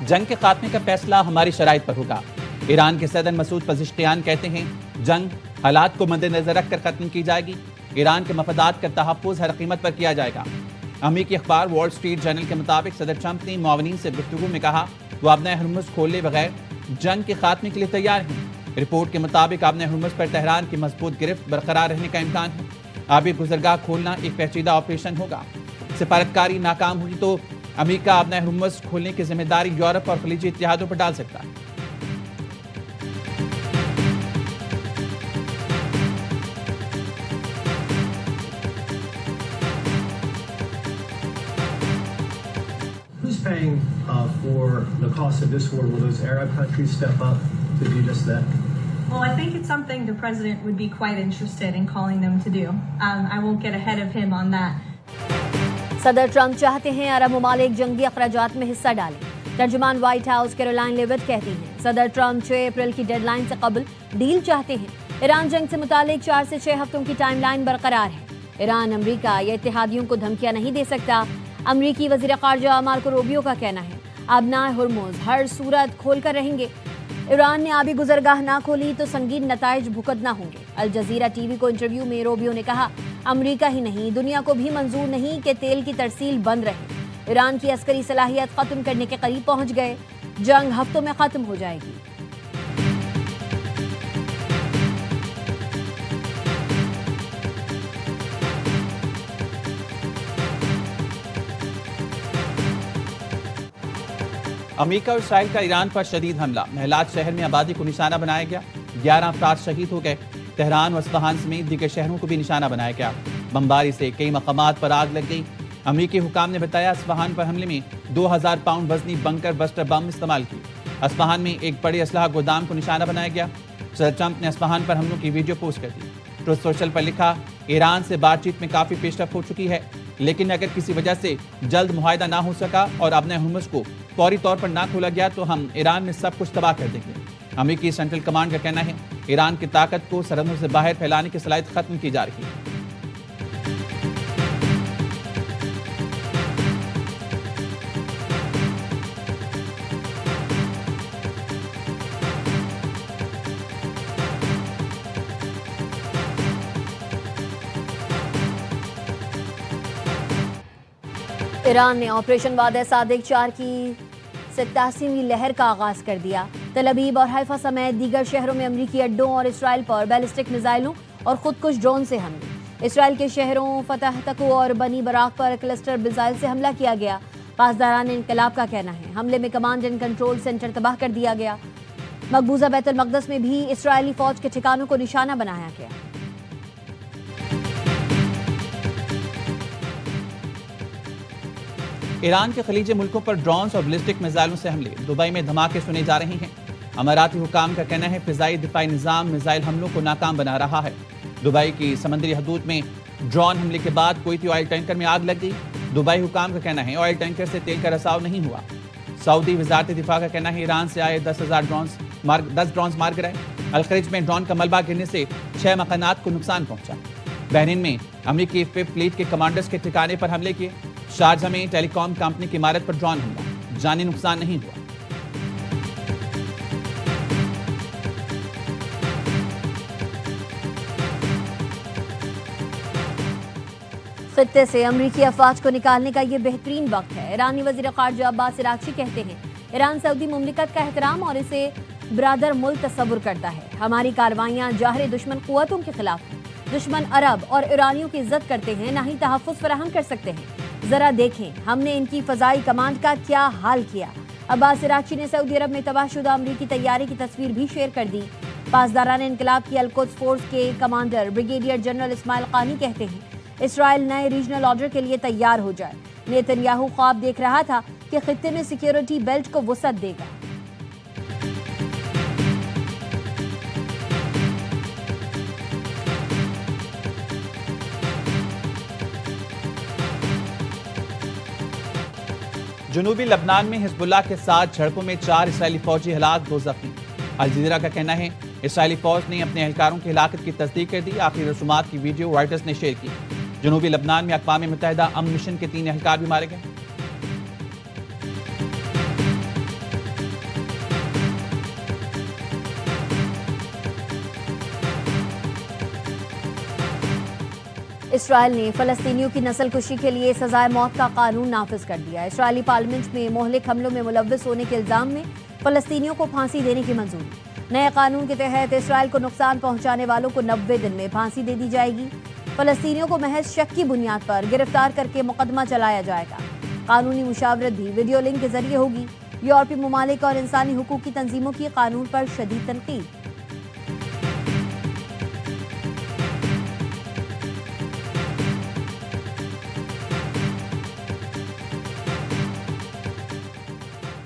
جنگ کے خاتمے کا فیصلہ ہماری شرائط پر ہوگا۔ ایران کے صدر مسعود پزشکیان کہتے ہیں جنگ حالات کو مد نظر رکھ کر ختم کی جائے گی۔ ایران کے مفادات کا تحفظ ہر قیمت پر کیا جائے گا۔ امریکی اخبار وال اسٹریٹ جرنل کے مطابق صدر ٹرمپ نے معاونین سے گفتگو میں کہا وہ آبنۂ ہرمز کھولے بغیر جنگ کے خاتمے کے لیے تیار ہیں۔ رپورٹ کے مطابق آبنۂ ہرمز پر تہران کی مضبوط گرفت برقرار رہنے کا امکان ہے۔ آبی گزرگاہ کھولنا ایک پیچیدہ آپریشن ہوگا۔ سفارتکاری ناکام ہوئی تو امریکہ آبنۂ ہرمز کھولنے کی ذمہ داری یورپ اور خلیجی اتحادوں پر ڈال سکتا ہے۔ Who's paying for the cost of this war? Will those Arab countries step up to do just that? Well, I think it's something the president would be quite interested in calling them to do. I won't get ahead of him on that. صدر Trump چاہتے ہیں عرب ممالک جنگی اخراجات میں حصہ ڈالیں۔ ترجمان وائٹ ہاؤس کیرولائن لیوٹ کہتی ہیں صدر ٹرمپ 6 اپریل کی ڈیڈ لائن سے قبل ڈیل چاہتے ہیں۔ ایران جنگ سے متعلق 4 سے 6 ہفتوں کی ٹائم لائن برقرار ہے۔ ایران امریکہ یا اتحادیوں کو دھمکیاں نہیں دے سکتا۔ امریکی وزیر خارجہ مارکو روبیو کا کہنا ہے آبنائے ہرمز ہر صورت کھول کر رہیں گے۔ ایران نے آبی گزرگاہ نہ کھولی تو سنگین نتائج بھگتنا ہوں گے۔ الجزیرہ ٹی وی کو انٹرویو میں روبیو نے کہا امریکہ ہی نہیں دنیا کو بھی منظور نہیں کہ تیل کی ترسیل بند رہے۔ ایران کی عسکری صلاحیت ختم کرنے کے قریب پہنچ گئے۔ جنگ ہفتوں میں ختم ہو جائے گی۔ امریکہ اور اسرائیل کا ایران پر شدید حملہ۔ محلات شہر میں آبادی کو نشانہ بنایا گیا۔ 11 افراد شہید ہو گئے۔ تہران اور اصفہان سمیت دیگر شہروں کو بھی نشانہ بنایا گیا۔ بمباری سے کئی مقامات پر آگ لگ گئی۔ امریکی حکام نے بتایا اصفہان پر حملے میں 2000 پاؤنڈ وزنی بنکر بسٹر بم استعمال کیے۔ اصفہان میں ایک بڑے اسلحہ گودام کو نشانہ بنایا گیا۔ صدر ٹرمپ نے اصفہان پر حملوں کی ویڈیو پوسٹ کر دی۔ ٹروتھ سوشل پر لکھا ایران سے بات چیت میں کافی پیش رفت ہو چکی ہے، لیکن اگر کسی وجہ سے جلد معاہدہ نہ ہو سکا اور آبنۂ ہرمز کو فوری طور پر نہ کھولا گیا تو ہم ایران میں سب کچھ تباہ کر دیں گے۔ امریکی سینٹرل کمانڈ کا کہنا ہے ایران کی طاقت کو سرحدوں سے باہر پھیلانے کی صلاحیت ختم کی جا رہی ہے۔ ایران نے آپریشن وعدہ صادق 4 کی 87ویں لہر کا آغاز کر دیا۔ تل ابیب اور حیفا سمیت دیگر شہروں میں امریکی اڈوں اور اسرائیل پر بیلسٹک میزائلوں اور خودکش ڈرون سے حملے۔ اسرائیل کے شہروں فتح تکو اور بنی براق پر کلسٹر میزائل سے حملہ کیا گیا۔ پاسداران انقلاب کا کہنا ہے حملے میں کمانڈ اینڈ کنٹرول سینٹر تباہ کر دیا گیا۔ مقبوضہ بیت المقدس میں بھی اسرائیلی فوج کے ٹھکانوں کو نشانہ بنایا گیا۔ ایران کے خلیجی ملکوں پر ڈرونز اور بیلسٹک میزائلوں سے حملے۔ دبئی میں دھماکے سنے جا رہے ہیں۔ اماراتی حکام کا کہنا ہے فضائی دفاعی نظام میزائل حملوں کو ناکام بنا رہا ہے۔ دبئی کی سمندری حدود میں ڈرون حملے کے بعد کویتی آئل ٹینکر میں آگ لگ گئی۔ دبئی حکام کا کہنا ہے آئل ٹینکر سے تیل کا رساؤ نہیں ہوا۔ سعودی وزارت دفاع کا کہنا ہے ایران سے آئے 10 ڈرونز مار گرے۔ الخلیج میں ڈرون کا ملبہ گرنے سے 6 مکانات کو نقصان پہنچا۔ بحرین میں امریکی 5th فلیٹ کے کمانڈرز کے ٹھکانے پر حملے کیے۔ شارجہ میں ٹیلی کام کمپنی کی عمارت پر ڈرون حملہ، جانی نقصان نہیں ہوا۔ خطے سے امریکی افواج کو نکالنے کا یہ بہترین وقت ہے۔ ایرانی وزیر خارجہ عباس عراقچی کہتے ہیں ایران سعودی مملکت کا احترام اور اسے برادر ملک تصور کرتا ہے۔ ہماری کارروائیاں ظاہر دشمن قوتوں کے خلاف ہیں۔ دشمن عرب اور ایرانیوں کی عزت کرتے ہیں، نہ ہی تحفظ فراہم کر سکتے ہیں۔ ذرا دیکھیں ہم نے ان کی فضائی کمانڈ کا کیا حال کیا۔ عباس عراقچی نے سعودی عرب میں تباہ شدہ امریکی طیارے کی تصویر بھی شیئر کر دی۔ پاسداران انقلاب کی القدس فورس کے کمانڈر بریگیڈیئر جنرل اسماعیل قانی کہتے ہیں اسرائیل نئے ریجنل آرڈر کے لیے تیار ہو جائے۔ نیتن یاہو خواب دیکھ رہا تھا کہ خطے میں سیکیورٹی بیلٹ کو وسعت دے گا۔ جنوبی لبنان میں حزب اللہ کے ساتھ جھڑپوں میں 4 اسرائیلی فوجی ہلاک 2 زخمی۔ الجزیرہ کا کہنا ہے اسرائیلی فوج نے اپنے اہلکاروں کی ہلاکت کی تصدیق کر دی۔ آخری رسومات کی ویڈیو رائٹرز نے شیئر کی۔ جنوبی لبنان میں اقوام متحدہ امن مشن کے 3 اہلکار بھی مارے گئے۔ اسرائیل نے فلسطینیوں کی نسل کشی کے لیے سزائے موت کا قانون نافذ کر دیا۔ اسرائیلی پارلیمنٹ میں مہلک حملوں میں ملوث ہونے کے الزام میں فلسطینیوں کو پھانسی دینے کی منظوری۔ نئے قانون کے تحت اسرائیل کو نقصان پہنچانے والوں کو 90 دن میں پھانسی دے دی جائے گی۔ فلسطینیوں کو محض شک کی بنیاد پر گرفتار کر کے مقدمہ چلایا جائے گا۔ قانونی مشاورت بھی ویڈیو لنک کے ذریعے ہوگی۔ یورپی ممالک اور انسانی حقوق کی تنظیموں کی قانون پر شدید تنقید۔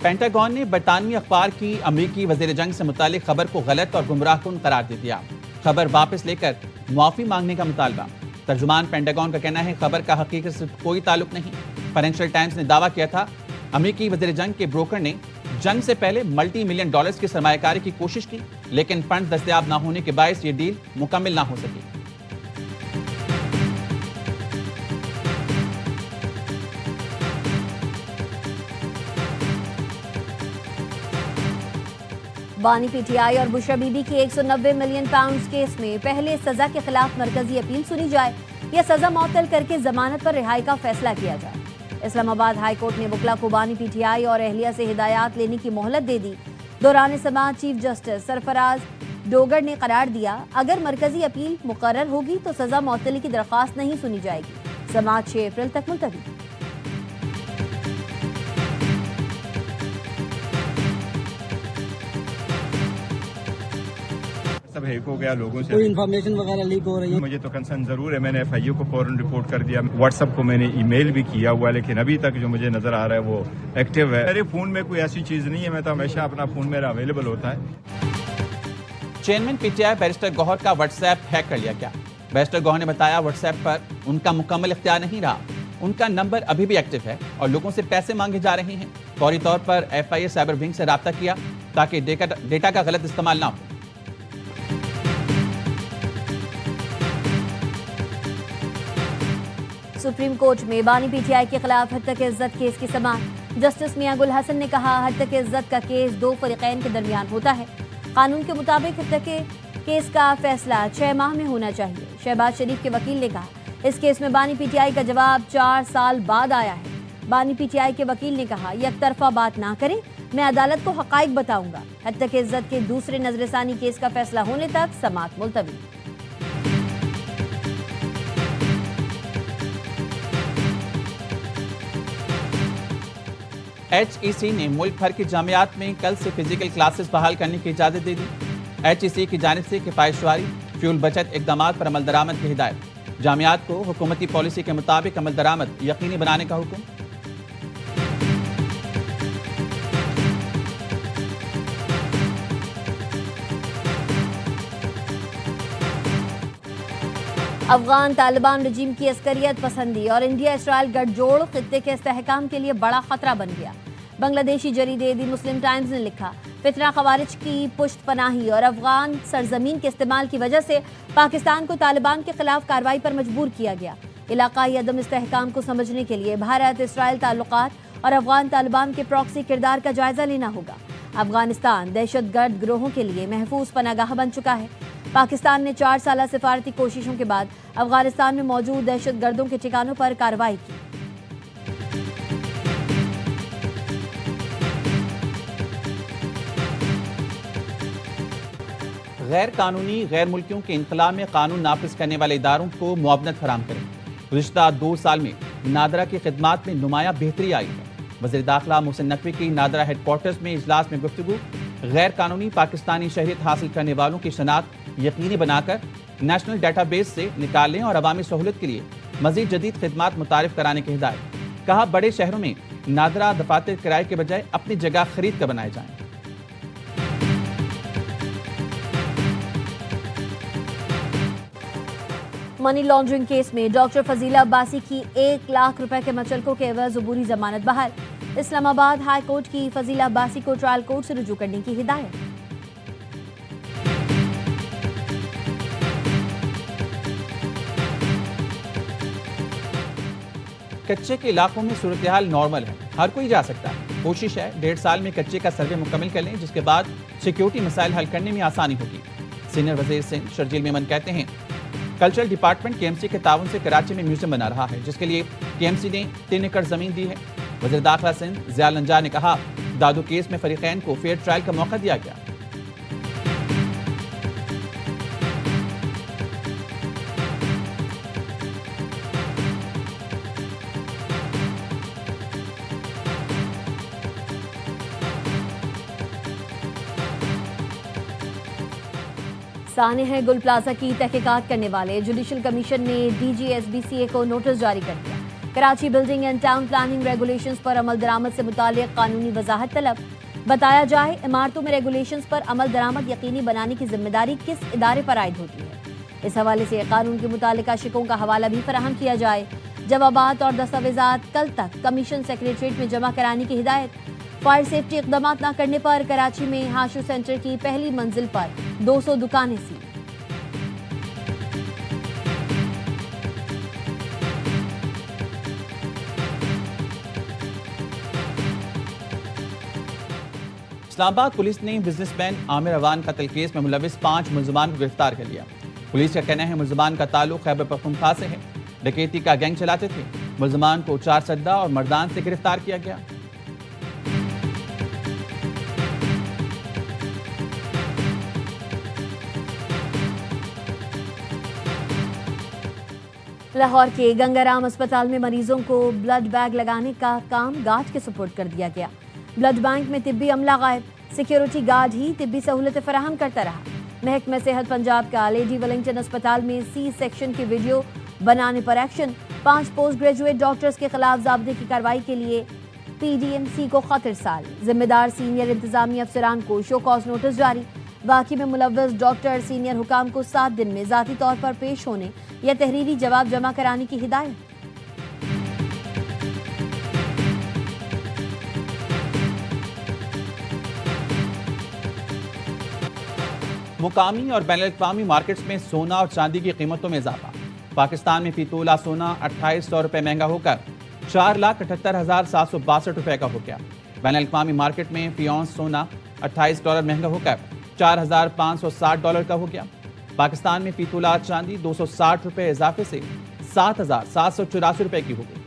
پینٹاگون نے برطانوی اخبار کی امریکی وزیر جنگ سے متعلق خبر کو غلط اور گمراہ کن قرار دے دیا۔ خبر واپس لے کر معافی مانگنے کا مطالبہ۔ ترجمان پینٹاگون کا کہنا ہے خبر کا حقیقت سے کوئی تعلق نہیں۔ فائنینشیل ٹائمز نے دعویٰ کیا تھا امریکی وزیر جنگ کے بروکر نے جنگ سے پہلے ملٹی ملین ڈالرز کی سرمایہ کاری کی کوشش کی، لیکن فنڈ دستیاب نہ ہونے کے باعث یہ ڈیل مکمل نہ ہو سکی۔ بانی پی ٹی آئی اور بشرا بی بی کی 190 ملین پاؤنڈز کیس میں پہلے سزا کے خلاف مرکزی اپیل سنی جائے یا سزا معطل کر کے ضمانت پر رہائی کا فیصلہ کیا جائے۔ اسلام آباد ہائی کورٹ نے وکلا کو بانی پی ٹی آئی اور اہلیہ سے ہدایات لینے کی مہلت دے دی۔ دوران سماعت چیف جسٹس سرفراز ڈوگر نے قرار دیا اگر مرکزی اپیل مقرر ہوگی تو سزا معطلی کی درخواست نہیں سنی جائے گی۔ سماعت 6 اپریل تک ملتوی۔ سب ہیک ہو گیا، لوگوں سے کوئی انفارمیشن وغیرہ لیک ہو رہی ہے؟ مجھے تو کنسرن ضرور ہے، میں نے ایف آئی او کو فوراً رپورٹ کر دیا، واٹس ایپ کو میں نے ای میل بھی کیا ہوا ہے، لیکن ابھی تک جو مجھے نظر آ رہا ہے وہ ایکٹیو ہے۔ میرے فون میں کوئی ایسی چیز نہیں ہے، میں تو ہمیشہ اپنا فون میرا اویلیبل ہوتا ہے۔ Chairman P T I barrister Gohar کا واٹس ایپ ہیک کر لیا گیا۔ بیرسٹر گوہر نے بتایا واٹس ایپ پر ان کا مکمل اختیار نہیں رہا، ان کا نمبر ابھی بھی ایکٹیو ہے اور لوگوں سے پیسے مانگے جا رہے ہیں۔ فوری طور پر F I A cyber wing سے رابطہ کیا تاکہ ڈیٹا کا غلط استعمال نہ ہو۔ سپریم کورٹ میں بانی پی ٹی آئی کے خلاف حد عزت کیس کی سماعت۔ جسٹس میاں گل حسن نے کہا حد عزت کا کیس 2 فریقین کے درمیان ہوتا ہے، قانون کے مطابق حد کیس کا فیصلہ 6 ماہ میں ہونا چاہیے۔ شہباز شریف کے وکیل نے کہا اس کیس میں بانی پی ٹی آئی کا جواب 4 سال بعد آیا ہے۔ بانی پی ٹی آئی کے وکیل نے کہا یک طرفہ بات نہ کریں، میں عدالت کو حقائق بتاؤں گا۔ حد عزت کے دوسرے نظر ثانی کیس کا فیصلہ ہونے تک سماعت ملتوی۔ ایچ ای سی نے ملک بھر کی جامعات میں کل سے فزیکل کلاسز بحال کرنے کی اجازت دے دی۔ ایچ ای سی کی جانب سے کفایت شعاری، فیول بچت اقدامات پر عمل درآمد کی ہدایت۔ جامعات کو حکومتی پالیسی کے مطابق عمل درآمد یقینی بنانے کا حکم۔ افغان طالبان رجیم کی عسکریت پسندی اور انڈیا اسرائیل گٹھ جوڑ خطے کے استحکام کے لیے بڑا خطرہ بن گیا۔ بنگلہ دیشی جریدے دی مسلم ٹائمز نے لکھا فتنہ خوارج کی پشت پناہی اور افغان سرزمین کے استعمال کی وجہ سے پاکستان کو طالبان کے خلاف کارروائی پر مجبور کیا گیا۔ علاقائی عدم استحکام کو سمجھنے کے لیے بھارت اسرائیل تعلقات اور افغان طالبان کے پراکسی کردار کا جائزہ لینا ہوگا۔ افغانستان دہشت گرد گروہوں کے لیے محفوظ پناہ گاہ بن چکا ہے۔ پاکستان نے 4 سالہ سفارتی کوششوں کے بعد افغانستان میں موجود دہشت گردوں کے ٹھکانوں پر کارروائی کی۔ غیر قانونی غیر ملکیوں کے انخلاء میں قانون نافذ کرنے والے اداروں کو معاونت فراہم کریں۔ گزشتہ 2 سال میں نادرا کی خدمات میں نمایاں بہتری آئی ہے۔ وزیر داخلہ محسن نقوی کی نادرا ہیڈ کوارٹرز میں اجلاس میں گفتگو۔ غیر قانونی پاکستانی شہریت حاصل کرنے والوں کی شناخت یقینی بنا کر نیشنل ڈیٹا بیس سے نکالنے اور عوامی سہولت کے لیے مزید جدید خدمات متعارف کرانے کی ہدایت۔ کہا بڑے شہروں میں نادرا دفاتر کرائے کے بجائے اپنی جگہ خرید کر بنائے جائیں۔ منی لانڈرنگ کیس میں ڈاکٹر فضیلہ عباسی کی 1 لاکھ روپے کے مچلکوں کے عوض عبوری ضمانت بحال۔ اسلام آباد ہائی کورٹ کی فضیلہ عباسی کو ٹرائل کورٹ سے رجوع کرنے کی ہدایت۔ کچے کے علاقوں میں صورتحال نارمل ہے، ہر کوئی جا سکتا ہے۔ کوشش ہے 1.5 سال میں کچے کا سروے مکمل کر لیں، جس کے بعد سیکیورٹی مسائل حل کرنے میں آسانی ہوگی۔ سینئر وزیر سندھ شرجیل میمن کہتے ہیں کلچرل ڈپارٹمنٹ KMC کے تعاون سے کراچی میں میوزیم بنا رہا ہے، جس کے لیے KMC نے 3 ایکڑ زمین دی ہے۔ وزیر داخلہ سندھ ضیاء الانجا نے کہا، دادو کیس میں فریقین کو فیئر ٹرائل کا موقع دیا گیا۔ سانحہ گل پلازا کی تحقیقات کرنے والے جوڈیشل کمیشن نے DGSBCA کو نوٹس جاری کر دیا۔ Karachi building and town planning regulations پر عمل درآمد سے متعلق قانونی وضاحت طلب۔ بتایا جائے عمارتوں میں ریگولیشنز پر عمل درآمد یقینی بنانے کی ذمہ داری کس ادارے پر عائد ہوتی ہے۔ اس حوالے سے قانون کے متعلقہ شقوں کا حوالہ بھی فراہم کیا جائے۔ جوابات اور دستاویزات کل تک کمیشن سیکریٹریٹ میں جمع کرانے کی ہدایت۔ فائر سیفٹی اقدامات نہ کرنے پر کراچی میں ہاشو سینٹر کی پہلی منزل پر 200 دکانیں سیل۔ اسلام آباد پولیس نے بزنس مین عامر اوان قتل کیس میں ملوث 5 ملزمان کو گرفتار کر لیا۔ پولیس کا کہنا ہے ملزمان کا تعلق خیبر پختونخوا سے ہے، ڈکیتی کا گینگ چلاتے تھے۔ ملزمان کو 4 سدہ اور مردان سے گرفتار کیا گیا۔ لاہور کے گنگا رام اسپتال میں مریضوں کو بلڈ بیگ لگانے کا کام گارڈ کے سپورٹ کر دیا گیا۔ بلڈ بینک میں طبی عملہ غائب، سیکیورٹی گارڈ ہی طبی سہولتیں فراہم کرتا رہا۔ محکمہ صحت پنجاب کا لیڈی ویلنگٹن اسپتال میں C سیکشن کی ویڈیو بنانے پر ایکشن۔ 5 پوسٹ گریجویٹ ڈاکٹرز کے خلاف ضابطے کی کارروائی کے لیے PDMC کو خط ارسال۔ ذمہ دار سینئر انتظامی افسران کو شو کاز نوٹس جاری۔ واقعے میں ملوث ڈاکٹر سینئر حکام کو 7 دن میں ذاتی طور پر پیش ہونے یا تحریری جواب جمع کرانے کی ہدایت۔ مقامی اور بین الاقوامی مارکیٹس میں سونا اور چاندی کی قیمتوں میں اضافہ۔ پاکستان میں فی تولہ سونا 2800 روپے مہنگا ہو کر 4,78,762 روپے کا ہو گیا۔ بین الاقوامی مارکیٹ میں فی اونس سونا $28 مہنگا ہو کر $4,560 کا ہو گیا۔ پاکستان میں فی تولہ چاندی 260 روپے اضافے سے 7,784 روپے کی ہو گئی۔